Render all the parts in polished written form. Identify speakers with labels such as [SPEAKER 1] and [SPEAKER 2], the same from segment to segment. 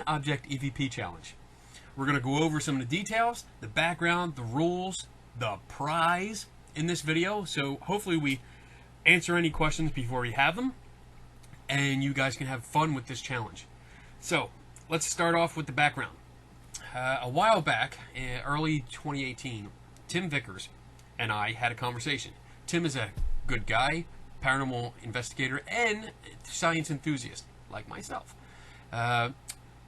[SPEAKER 1] object EVP challenge. We're going to go over some of the details, the background, the rules, the prize in this video. So hopefully we answer any questions before we have them, and you guys can have fun with this challenge. So let's start off with the background. A while back, in early 2018, Tim Vickers and I had a conversation. Tim is a good guy, paranormal investigator, and science enthusiast, like myself.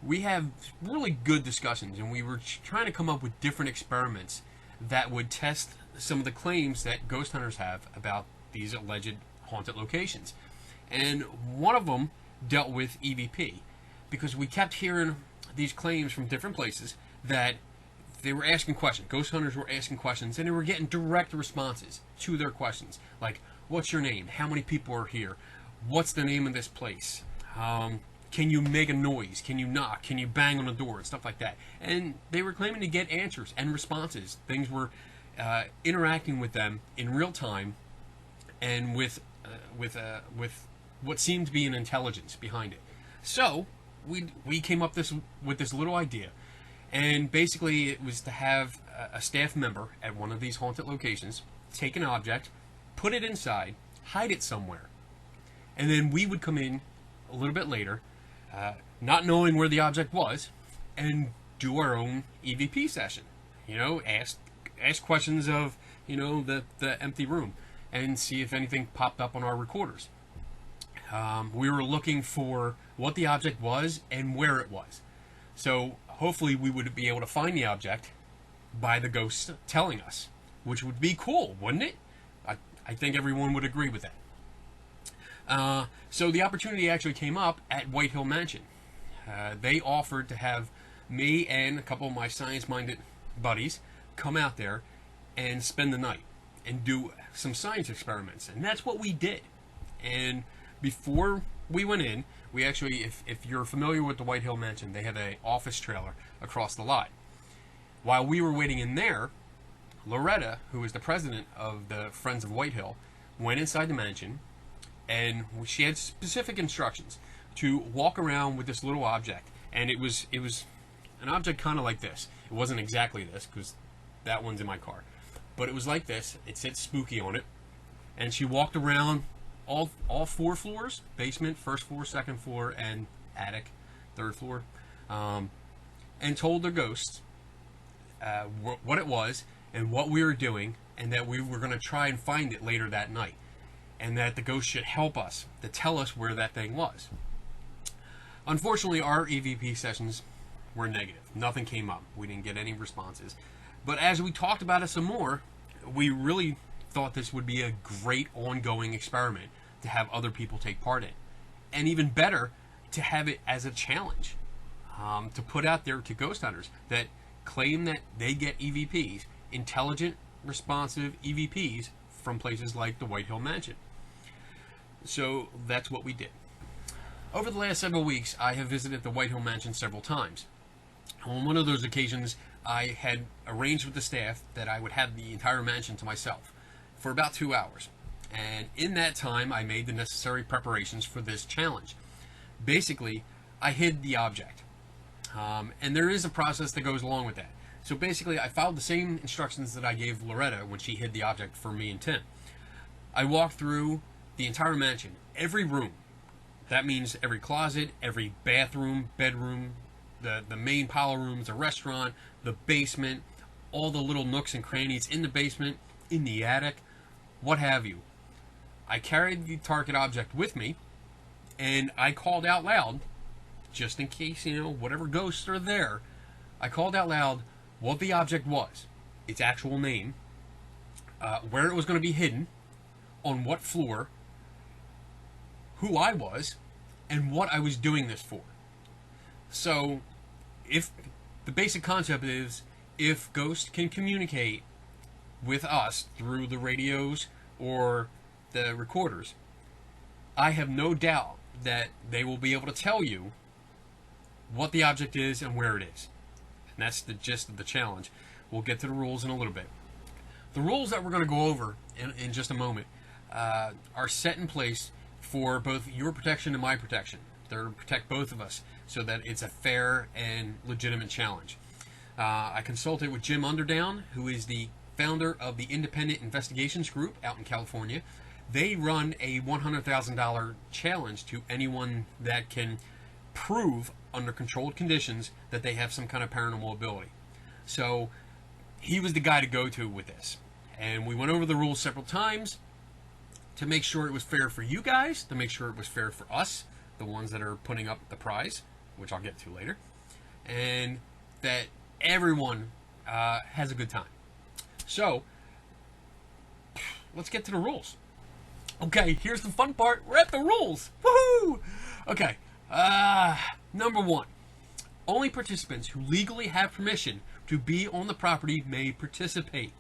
[SPEAKER 1] We have really good discussions, and we were trying to come up with different experiments that would test some of the claims that ghost hunters have about these alleged haunted locations. And one of them dealt with EVP, because we kept hearing these claims from different places that they were asking questions. Ghost hunters were asking questions, and they were getting direct responses to their questions. Like, what's your name? How many people are here? What's the name of this place? Can you make a noise? Can you knock? Can you bang on a door? And stuff like that. And they were claiming to get answers and responses. Things were interacting with them in real time, and with what seemed to be an intelligence behind it. So we came up with this little idea, and basically it was to have a staff member at one of these haunted locations take an object, put it inside, hide it somewhere, and then we would come in a little bit later, not knowing where the object was, and do our own EVP session. You know, ask questions of, you know, the empty room, and see if anything popped up on our recorders. We were looking for what the object was and where it was. So hopefully we would be able to find the object by the ghost telling us, which would be cool, wouldn't it? I think everyone would agree with that. So the opportunity actually came up at White Hill Mansion. They offered to have me and a couple of my science-minded buddies come out there and spend the night and do some science experiments. And that's what we did. And before we went in, we actually, if you're familiar with the White Hill Mansion, they have an office trailer across the lot. While we were waiting in there, Loretta, who is the president of the Friends of White Hill, went inside the mansion, and she had specific instructions to walk around with this little object. And it was an object kind of like this. It wasn't exactly this, because that one's in my car. But it was like this. It said spooky on it. And she walked around all 4 floors, basement, first floor, second floor, and attic, third floor, and told the ghosts what it was and what we were doing, and that we were going to try and find it later that night, and that the ghost should help us to tell us where that thing was. Unfortunately, our EVP sessions were negative. Nothing came up. We didn't get any responses. But as we talked about it some more, we really thought this would be a great ongoing experiment to have other people take part in. And even better, to have it as a challenge, to put out there to ghost hunters that claim that they get EVPs, intelligent, responsive EVPs, from places like the White Hill Mansion. So that's what we did. Over the last several weeks, I have visited the White Hill Mansion several times. On one of those occasions, I had arranged with the staff that I would have the entire mansion to myself for about 2 hours. And in that time, I made the necessary preparations for this challenge. Basically, I hid the object. And there is a process that goes along with that. So basically, I followed the same instructions that I gave Loretta when she hid the object for me and Tim. I walked through the entire mansion, every room. That means every closet, every bathroom, bedroom, the main parlor rooms, the restaurant, the basement, all the little nooks and crannies in the basement, in the attic, what have you. I carried the target object with me, and I called out loud, just in case, you know, whatever ghosts are there, I called out loud what the object was, its actual name, where it was going to be hidden, on what floor, who I was, and what I was doing this for. So, if the basic concept is, if ghosts can communicate with us through the radios or the recorders, I have no doubt that they will be able to tell you what the object is and where it is. And that's the gist of the challenge. We'll get to the rules in a little bit. The rules that we're going to go over in just a moment are set in place for both your protection and my protection. They're to protect both of us so that it's a fair and legitimate challenge. I consulted with Jim Underdown, who is the founder of the Independent Investigations Group out in California. They run a $100,000 challenge to anyone that can prove under controlled conditions that they have some kind of paranormal ability. So he was the guy to go to with this. And we went over the rules several times to make sure it was fair for you guys, to make sure it was fair for us, the ones that are putting up the prize, which I'll get to later, and that everyone has a good time. So let's get to the rules. Okay, here's the fun part. We're at the rules. Woohoo! Okay, number 1. Only participants who legally have permission to be on the property may participate.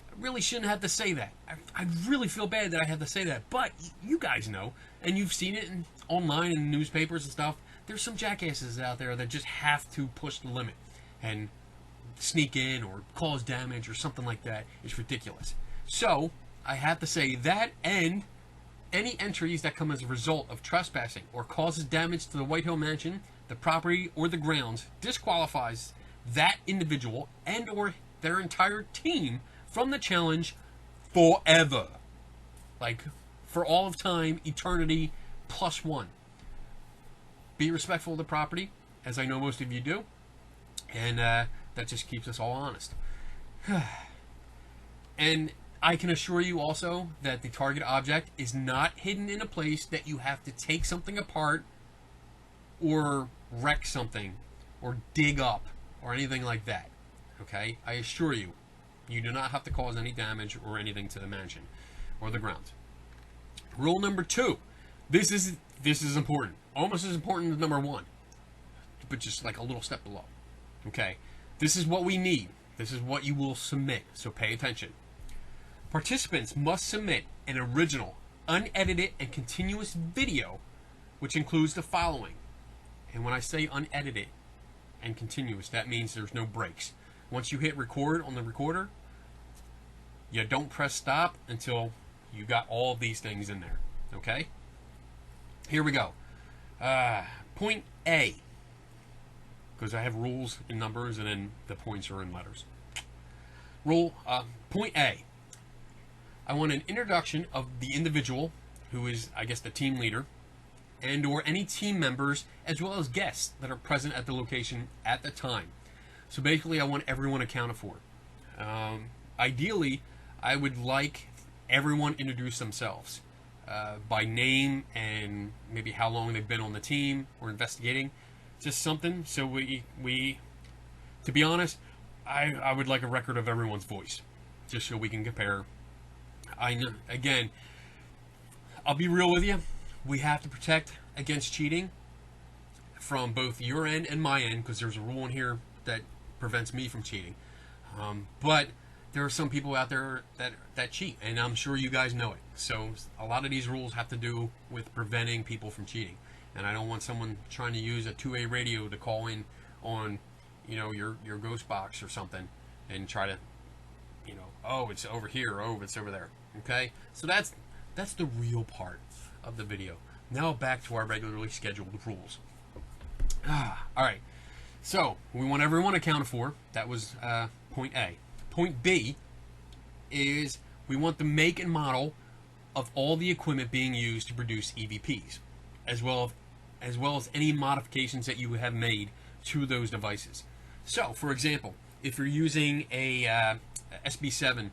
[SPEAKER 1] I really shouldn't have to say that. I really feel bad that I have to say that, but you guys know, and you've seen it online in newspapers and stuff. There's some jackasses out there that just have to push the limit and sneak in or cause damage or something like that. It's ridiculous. So I have to say that, and any entries that come as a result of trespassing or causes damage to the White Hill Mansion, the property, or the grounds disqualifies that individual and or their entire team from the challenge forever. Like, for all of time, eternity, +1. Be respectful of the property, as I know most of you do, and that just keeps us all honest. And I can assure you also that the target object is not hidden in a place that you have to take something apart or wreck something or dig up or anything like that. Okay? I assure you, you do not have to cause any damage or anything to the mansion or the grounds. Rule number 2. This is important. Almost as important as number 1, but just like a little step below. Okay? This is what we need. This is what you will submit, so pay attention. Participants must submit an original, unedited, and continuous video, which includes the following. And when I say unedited and continuous, that means there's no breaks. Once you hit record on the recorder, you don't press stop until you got all of these things in there. Okay? Here we go. Point A, because I have rules in numbers and then the points are in letters. Point A. I want an introduction of the individual who is, I guess, the team leader, and or any team members, as well as guests that are present at the location at the time. So basically, I want everyone accounted for. Ideally, I would like everyone introduce themselves by name and maybe how long they've been on the team or investigating. Just something so we to be honest, I would like a record of everyone's voice, just so we can compare. I know, again, I'll be real with you. We have to protect against cheating from both your end and my end, because there's a rule in here that prevents me from cheating. But there are some people out there that cheat, and I'm sure you guys know it. So a lot of these rules have to do with preventing people from cheating. And I don't want someone trying to use a 2A radio to call in on, your ghost box or something and try to, oh, it's over here, oh, it's over there. Okay? So that's the real part of the video. Now back to our regularly scheduled rules. Alright. So, we want everyone accounted for. That was point A. Point B is we want the make and model of all the equipment being used to produce EVPs, as well as any modifications that you have made to those devices. So, for example, if you're using a SB7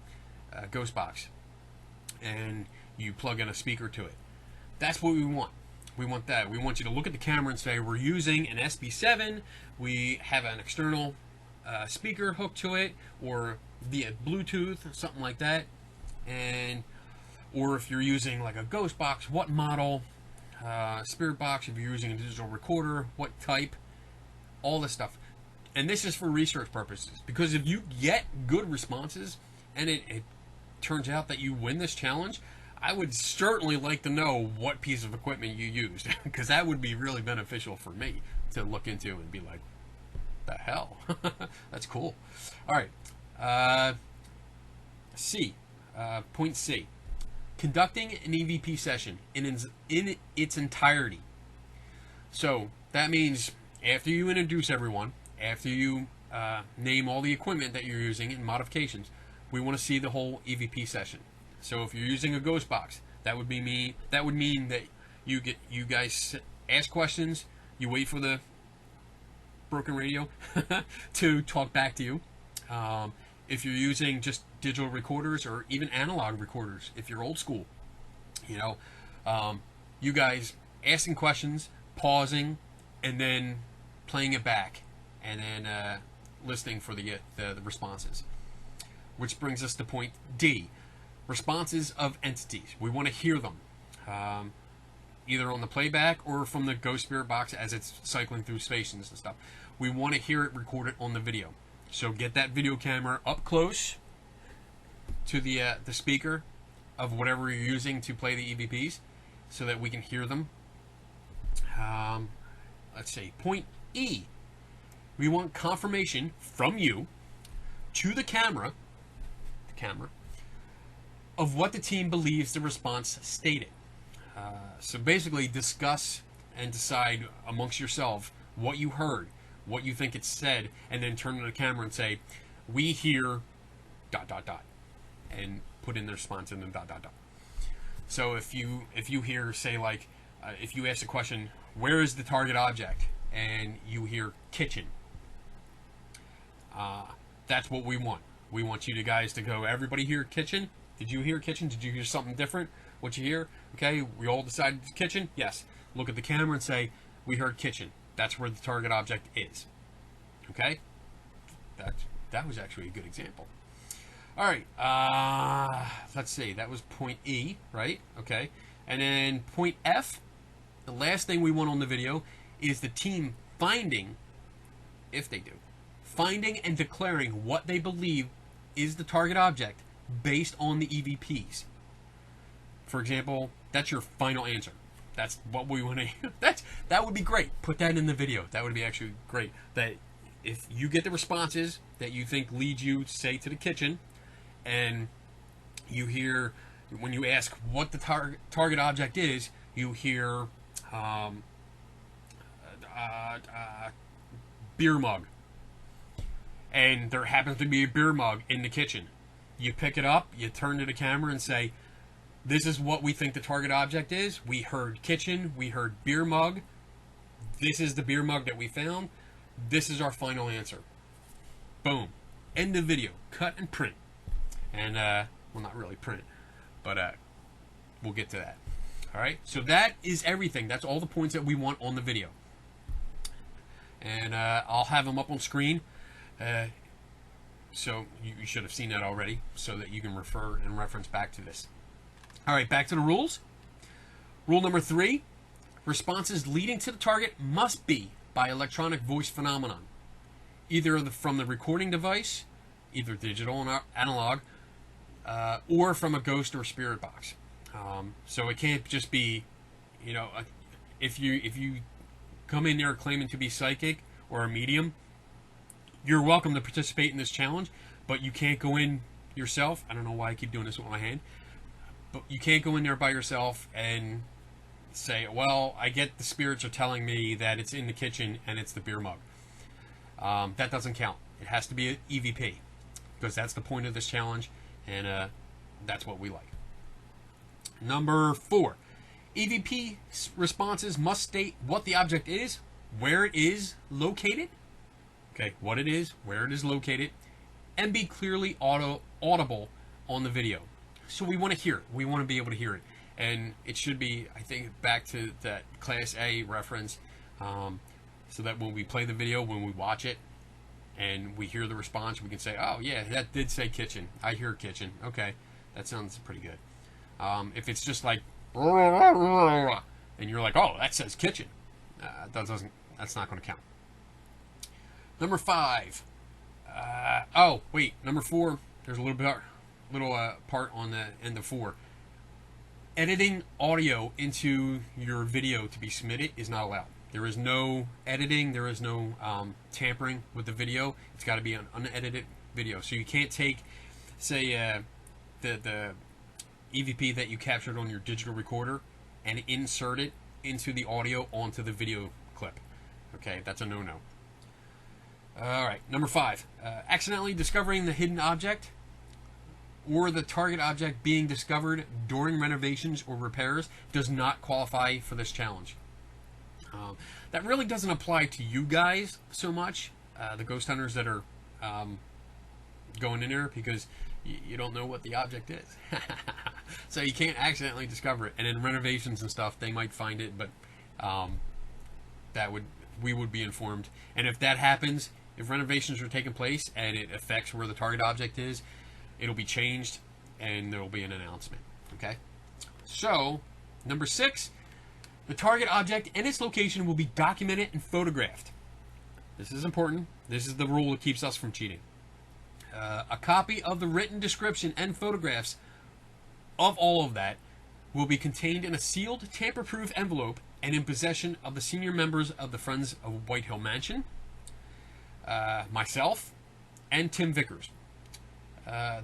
[SPEAKER 1] ghost box and you plug in a speaker to it, that's what we want. We want that. We want you to look at the camera and say, we're using an SB7, we have an external speaker hooked to it, or via Bluetooth, something like that. Or if you're using like a ghost box, what model, spirit box, if you're using a digital recorder, what type, all this stuff. And this is for research purposes, because if you get good responses and it turns out that you win this challenge, I would certainly like to know what piece of equipment you used, because that would be really beneficial for me to look into and be like, the hell? That's cool. All right. Point C. Conducting an EVP session in its entirety. So that means after you introduce everyone, after you name all the equipment that you're using and modifications, we want to see the whole EVP session. So if you're using a ghost box, that would be me. That would mean that you guys ask questions. You wait for the broken radio to talk back to you. If you're using just digital recorders or even analog recorders, if you're old school, you know, you guys asking questions, pausing, and then playing it back, and then listening for the responses. Which brings us to point D, responses of entities. We want to hear them, either on the playback or from the ghost spirit box as it's cycling through stations and stuff. We want to hear it recorded on the video. So get that video camera up close to the speaker of whatever you're using to play the EVPs, so that we can hear them. Let's see. Point E. We want confirmation from you to the camera of what the team believes the response stated. So basically, discuss and decide amongst yourself what you heard, what you think it said, and then turn to the camera and say, "We hear ... and put in the response and then ... So if you hear, say, like, if you ask a question, "Where is the target object?" and you hear "kitchen," that's what we want. We want you guys to go, "Everybody hear kitchen? Did you hear kitchen? Did you hear something different? What you hear?" Okay, we all decided kitchen? Yes. Look at the camera and say, "We heard kitchen." That's where the target object is. Okay? That was actually a good example. All right. Let's see. That was point E, right? Okay. And then point F, the last thing we want on the video is the team finding, if they do, finding and declaring what they believe is the target object based on the EVPs. For example, that's your final answer. That's what we want to. That would be great. Put that in the video. That would be actually great. That if you get the responses that you think lead you, say, to the kitchen, and you hear, when you ask what the target object is, you hear beer mug, and there happens to be a beer mug in the kitchen. You pick it up, you turn to the camera and say, "This is what we think the target object is. We heard kitchen, we heard beer mug. This is the beer mug that we found. This is our final answer." Boom. End the video. Cut and print. And, well, not really print, but we'll get to that. All right? So that is everything. That's all the points that we want on the video. And I'll have them up on screen. So you should have seen that already, so that you can refer and reference back to this. All right, back to the rules. Rule number 3, responses leading to the target must be by electronic voice phenomenon, either from the recording device, either digital or analog, or from a ghost or spirit box. So it can't just be, you know, if you come in there claiming to be psychic or a medium, you're welcome to participate in this challenge, but you can't go in yourself. I don't know why I keep doing this with my hand. But you can't go in there by yourself and say, "Well, I get the spirits are telling me that it's in the kitchen and it's the beer mug." That doesn't count. It has to be an EVP, because that's the point of this challenge, and that's what we like. Number 4, EVP responses must state what the object is, where it is located. Okay, what it is, where it is located, and be clearly audible on the video. So we want to hear it. We want to be able to hear it. And it should be, I think, back to that Class A reference, so that when we play the video, when we watch it, and we hear the response, we can say, "Oh, yeah, that did say kitchen. I hear kitchen. Okay, that sounds pretty good." If it's just like, and you're like, "Oh, that says kitchen," that's not going to count. Number 5. Number 4. There's a little part on the end of 4. Editing audio into your video to be submitted is not allowed. There is no editing. There is no tampering with the video. It's got to be an unedited video. So you can't take, say, the EVP that you captured on your digital recorder and insert it into the audio onto the video clip. Okay, that's a no-no. All right, number 5. Accidentally discovering the hidden object or the target object being discovered during renovations or repairs does not qualify for this challenge. That really doesn't apply to you guys so much, the ghost hunters that are going in there, because you don't know what the object is. So you can't accidentally discover it. And in renovations and stuff, they might find it, but we would be informed. And if that happens, if renovations are taking place and it affects where the target object is, it'll be changed and there will be an announcement. Okay? So, number 6, the target object and its location will be documented and photographed. This is important. This is the rule that keeps us from cheating. A copy of the written description and photographs of all of that will be contained in a sealed, tamper-proof envelope and in possession of the senior members of the Friends of White Hill Mansion, myself, and Tim Vickers.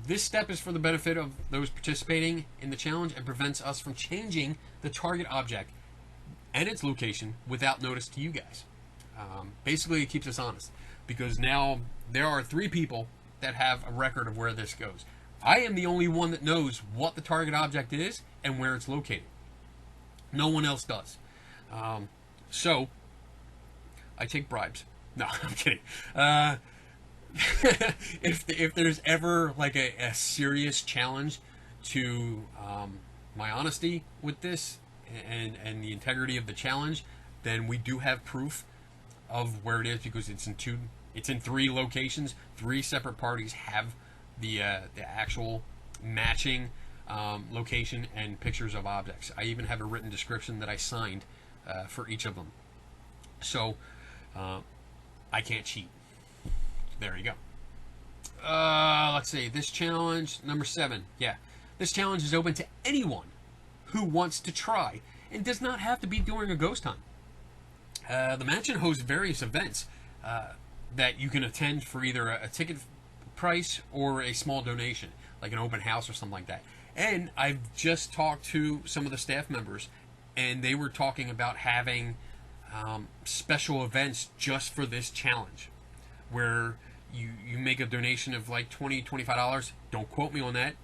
[SPEAKER 1] This step is for the benefit of those participating in the challenge and prevents us from changing the target object and its location without notice to you guys. Basically, it keeps us honest, because now there are 3 people that have a record of where this goes. I am the only one that knows what the target object is and where it's located. No one else does. So, I take bribes. No, I'm kidding. If there's ever like a serious challenge to my honesty with this and the integrity of the challenge, then we do have proof of where it is, because it's in 3 locations. 3 separate parties have the actual matching location and pictures of objects. I even have a written description that I signed for each of them. So I can't cheat. There you go. Let's see. This challenge, number 7. Yeah. This challenge is open to anyone who wants to try and does not have to be during a ghost hunt. The mansion hosts various events that you can attend for either a ticket price or a small donation, like an open house or something like that. And I've just talked to some of the staff members, and they were talking about having special events just for this challenge, where you make a donation of like $20-$25. Don't quote me on that,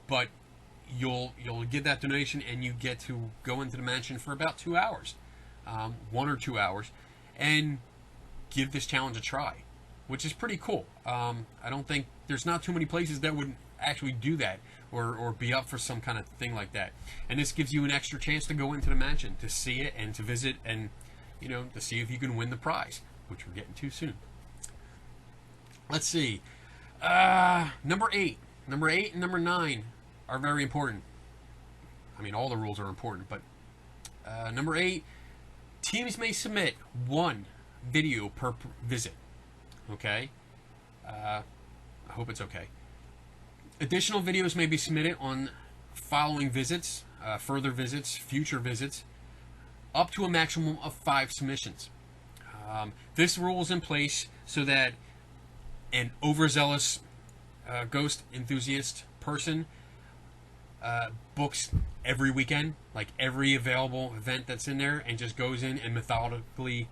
[SPEAKER 1] but you'll give that donation and you get to go into the mansion for about 2 hours, 1 or 2 hours, and give this challenge a try, which is pretty cool. I don't think there's not too many places that would actually do that or be up for some kind of thing like that. And this gives you an extra chance to go into the mansion, to see it and to visit, and to see if you can win the prize, which we're getting to soon. Let's see. Number 8 and number 9 are very important. I mean, all the rules are important, but number 8, teams may submit 1 video per visit. Okay? I hope it's okay. Additional videos may be submitted on following visits, further visits, future visits, up to a maximum of 5 submissions. This rule is in place so that an overzealous ghost enthusiast person books every weekend, like every available event that's in there, and just goes in and methodically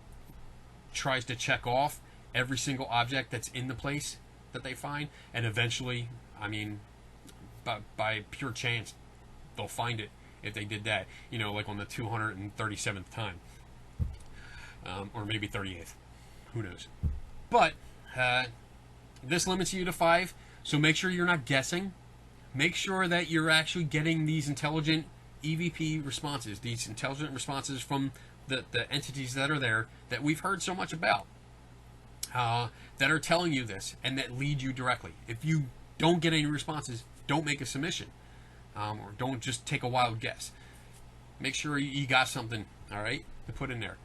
[SPEAKER 1] tries to check off every single object that's in the place that they find, and eventually, I mean, by pure chance, they'll find it if they did that, like on the 237th time, or maybe 38th, who knows. But this limits you to 5, so make sure you're not guessing. Make sure that you're actually getting these intelligent EVP responses, these intelligent responses from the entities that are there that we've heard so much about, that are telling you this and that lead you directly. If you don't get any responses, don't make a submission, or don't just take a wild guess. Make sure you got something, all right, to put in there.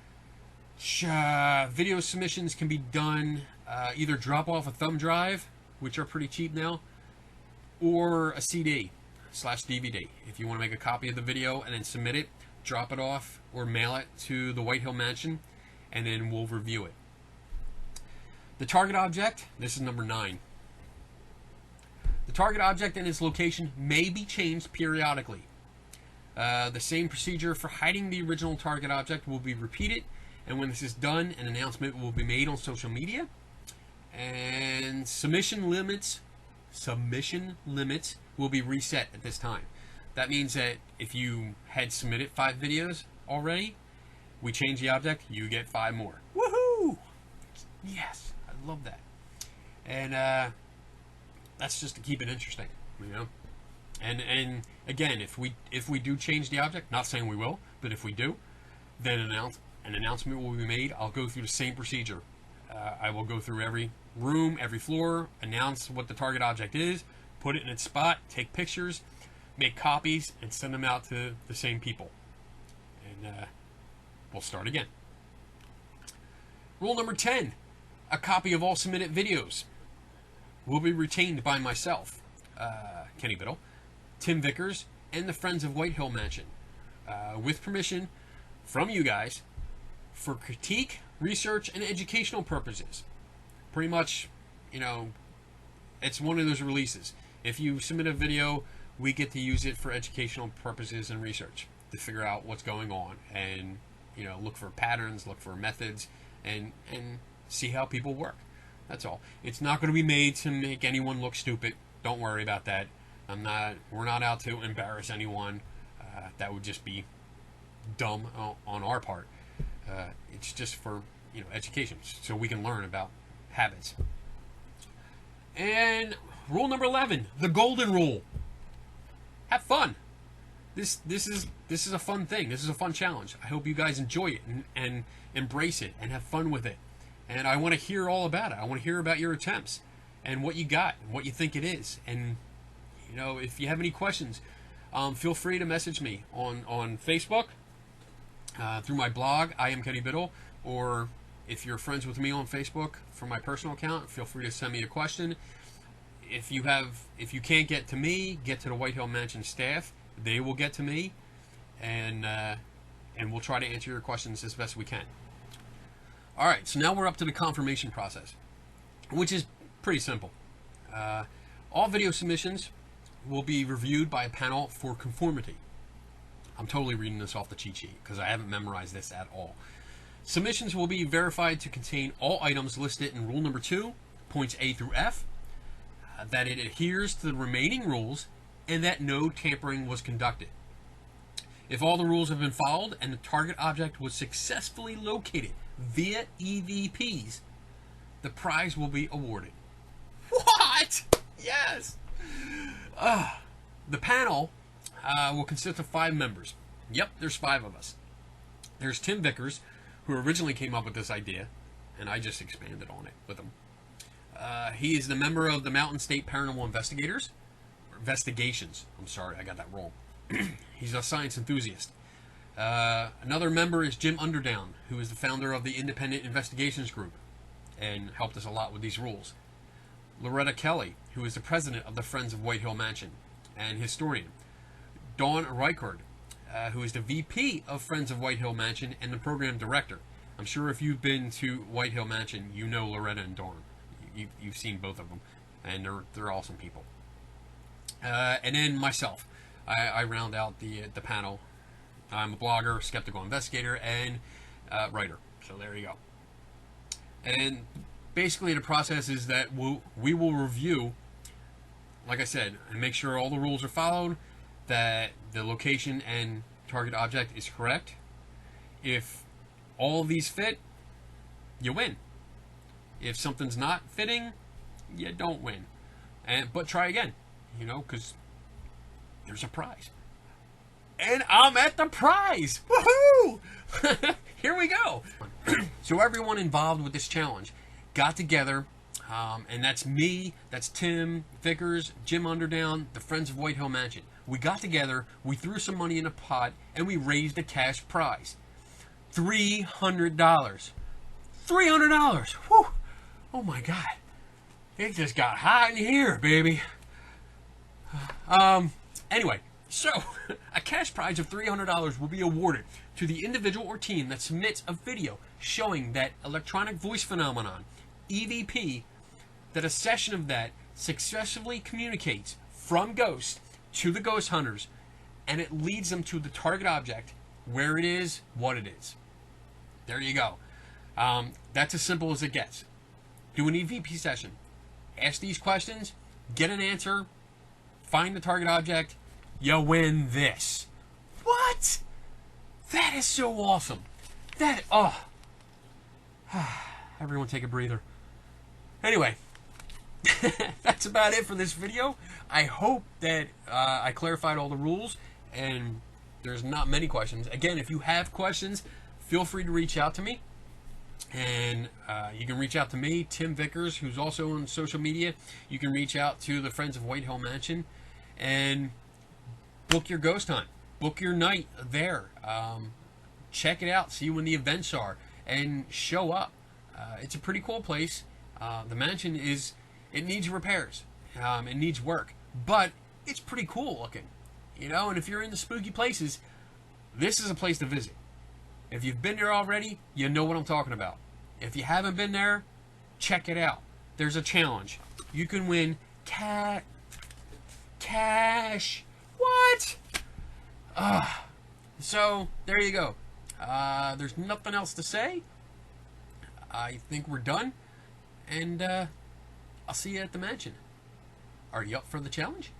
[SPEAKER 1] Video submissions can be done, either drop off a thumb drive, which are pretty cheap now, or a CD/DVD. If you want to make a copy of the video and then submit it, drop it off or mail it to the White Hill Mansion, and then we'll review it. The target object, this is number 9. The target object and its location may be changed periodically. The same procedure for hiding the original target object will be repeated, And when this is done, an announcement will be made on social media, and submission limits will be reset at this time. That means that if you had submitted 5 videos already, we change the object, you get 5 more. Woohoo! Yes, I love that. And that's just to keep it interesting, you know. And again, if we do change the object, not saying we will, but if we do, then an announcement will be made. I'll go through the same procedure. I will go through every room, every floor, announce what the target object is, put it in its spot, take pictures, make copies, and send them out to the same people. And we'll start again. Rule number 10. A copy of all submitted videos will be retained by myself, Kenny Biddle, Tim Vickers, and the Friends of White Hill Mansion, with permission from you guys for critique, research, and educational purposes. Pretty much, you know, it's one of those releases. If you submit a video, we get to use it for educational purposes and research to figure out what's going on and, you know, look for patterns, look for methods, and see how people work. That's all. It's not going to be made to make anyone look stupid. Don't worry about that. We're not out to embarrass anyone. That would just be dumb on our part. It's just for, you know, education, so we can learn about habits. And rule number 11, the golden rule. Have fun. This is a fun thing. This is a fun challenge. I hope you guys enjoy it and embrace it and have fun with it. And I want to hear all about it. I want to hear about your attempts and what you got and what you think it is. And, you know, if you have any questions, feel free to message me on Facebook, through my blog, I am Kenny Biddle, or if you're friends with me on Facebook from my personal account, feel free to send me a question. If you can't get to me, get to the White Hill Mansion staff. They will get to me, and we'll try to answer your questions as best we can. All right, so now we're up to the confirmation process, which is pretty simple. All video submissions will be reviewed by a panel for conformity. I'm totally reading this off the cheat sheet because I haven't memorized this at all. Submissions will be verified to contain all items listed in rule number 2, points A through F, that it adheres to the remaining rules, and that no tampering was conducted. If all the rules have been followed and the target object was successfully located via EVPs, the prize will be awarded. What? Yes! The panel will consist of 5 members. Yep, there's 5 of us. There's Tim Vickers, who originally came up with this idea, and I just expanded on it with him. He is the member of the Mountain State Paranormal Investigations. I'm sorry, I got that wrong. He's a science enthusiast. Another member is Jim Underdown, who is the founder of the Independent Investigations Group and helped us a lot with these rules. Loretta Kelly, who is the president of the Friends of White Hill Mansion and historian. Dawn Reichard, who is the VP of Friends of White Hill Mansion and the program director. I'm sure if you've been to White Hill Mansion, you know Loretta and Dawn. You've seen both of them, and they're awesome people. And then myself, I round out the panel. I'm a blogger, skeptical investigator, and writer. So there you go. And basically the process is that we will review, like I said, and make sure all the rules are followed, that the location and target object is correct. If all of these fit, you win. If something's not fitting, you don't win. But try again, you know, because there's a prize. And I'm at the prize! Woohoo! Here we go! So everyone involved with this challenge got together, and that's me, that's Tim Vickers, Jim Underdown, the Friends of White Hill Mansion. We got together, we threw some money in a pot, and we raised a cash prize. $300. $300! Whew! Oh my God. It just got hot in here, baby. Anyway, so a cash prize of $300 will be awarded to the individual or team that submits a video showing that electronic voice phenomenon, EVP, that a session of that successfully communicates from ghosts to the ghost hunters, and it leads them to the target object, where it is, what it is. There you go. That's as simple as it gets. Do an EVP session. Ask these questions. Get an answer. Find the target object. You win this. What? That is so awesome. That, oh. Everyone take a breather. Anyway, that's about it for this video. I hope that I clarified all the rules and there's not many questions. Again, if you have questions, feel free to reach out to me. And you can reach out to me, Tim Vickers, who's also on social media. You can reach out to the Friends of White Hill Mansion and book your ghost hunt. Book your night there. Check it out. See when the events are. And show up. It's a pretty cool place. The mansion it needs repairs. It needs work. But it's pretty cool looking. You know, and if you're into spooky places, this is a place to visit. If you've been there already, you know what I'm talking about. If you haven't been there, check it out. There's a challenge. You can win cash. What? So, there you go. There's nothing else to say. I think we're done. And I'll see you at the mansion. Are you up for the challenge?